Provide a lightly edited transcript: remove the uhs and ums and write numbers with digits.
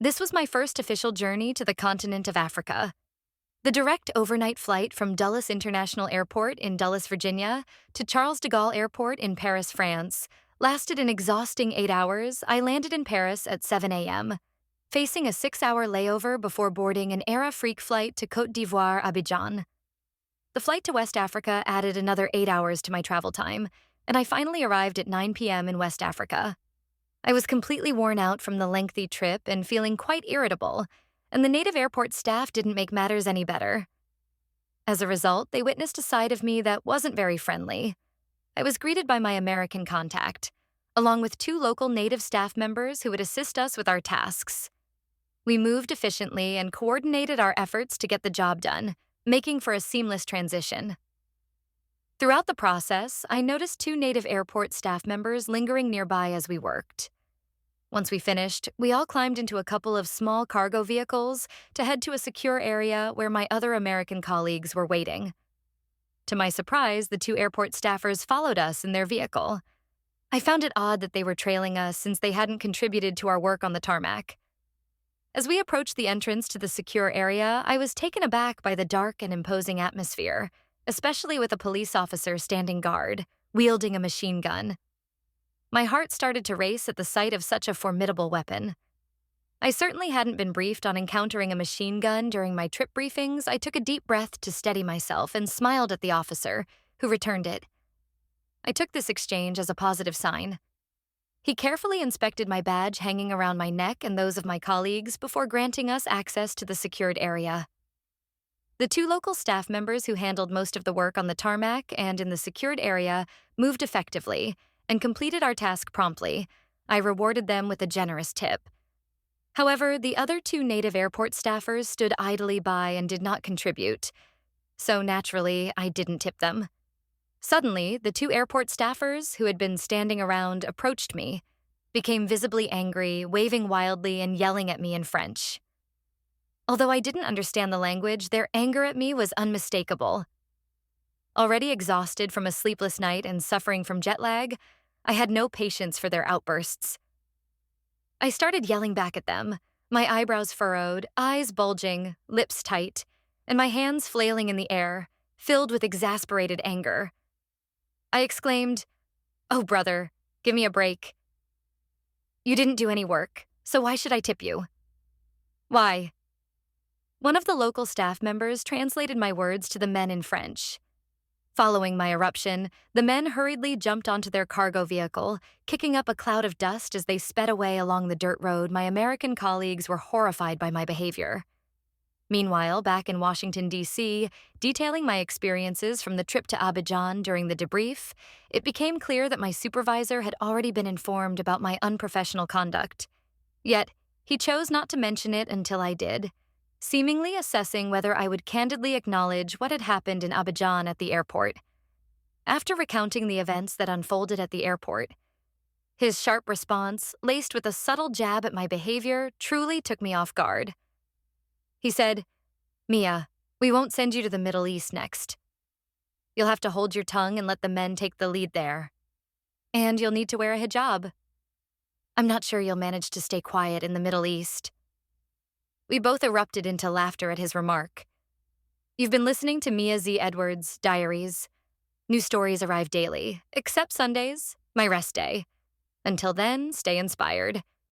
This was my first official journey to the continent of Africa. The direct overnight flight from Dulles International Airport in Dulles, Virginia, to Charles de Gaulle Airport in Paris, France, lasted an exhausting 8 hours. I landed in Paris at 7 a.m., facing a 6-hour layover before boarding an Air Afrique flight to Côte d'Ivoire, Abidjan. The flight to West Africa added another 8 hours to my travel time, and I finally arrived at 9 p.m. in West Africa. I was completely worn out from the lengthy trip and feeling quite irritable, and the native airport staff didn't make matters any better. As a result, they witnessed a side of me that wasn't very friendly. I was greeted by my American contact, along with 2 local native staff members who would assist us with our tasks. We moved efficiently and coordinated our efforts to get the job done, making for a seamless transition. Throughout the process, I noticed 2 native airport staff members lingering nearby as we worked. Once we finished, we all climbed into a couple of small cargo vehicles to head to a secure area where my other American colleagues were waiting. To my surprise, the 2 airport staffers followed us in their vehicle. I found it odd that they were trailing us since they hadn't contributed to our work on the tarmac. As we approached the entrance to the secure area, I was taken aback by the dark and imposing atmosphere, especially with a police officer standing guard, wielding a machine gun. My heart started to race at the sight of such a formidable weapon. I certainly hadn't been briefed on encountering a machine gun during my trip briefings. I took a deep breath to steady myself and smiled at the officer, who returned it. I took this exchange as a positive sign. He carefully inspected my badge hanging around my neck and those of my colleagues before granting us access to the secured area. The 2 local staff members who handled most of the work on the tarmac and in the secured area moved effectively and completed our task promptly. I rewarded them with a generous tip. However, the other 2 native airport staffers stood idly by and did not contribute. So naturally, I didn't tip them. Suddenly, the 2 airport staffers who had been standing around approached me, became visibly angry, waving wildly and yelling at me in French. Although I didn't understand the language, their anger at me was unmistakable. Already exhausted from a sleepless night and suffering from jet lag, I had no patience for their outbursts. I started yelling back at them, my eyebrows furrowed, eyes bulging, lips tight, and my hands flailing in the air, filled with exasperated anger. I exclaimed, "Oh, brother, give me a break. You didn't do any work, so why should I tip you?" "Why?" One of the local staff members translated my words to the men in French. Following my eruption, the men hurriedly jumped onto their cargo vehicle, kicking up a cloud of dust as they sped away along the dirt road. My American colleagues were horrified by my behavior. Meanwhile, back in Washington, D.C., detailing my experiences from the trip to Abidjan during the debrief, it became clear that my supervisor had already been informed about my unprofessional conduct. Yet, he chose not to mention it until I did, seemingly assessing whether I would candidly acknowledge what had happened in Abidjan at the airport. After recounting the events that unfolded at the airport, his sharp response, laced with a subtle jab at my behavior, truly took me off guard. He said, "Mia, we won't send you to the Middle East next. You'll have to hold your tongue and let the men take the lead there. And you'll need to wear a hijab. I'm not sure you'll manage to stay quiet in the Middle East." We both erupted into laughter at his remark. You've been listening to Mia Z. Edwards' Diaries. New stories arrive daily, except Sundays, my rest day. Until then, stay inspired.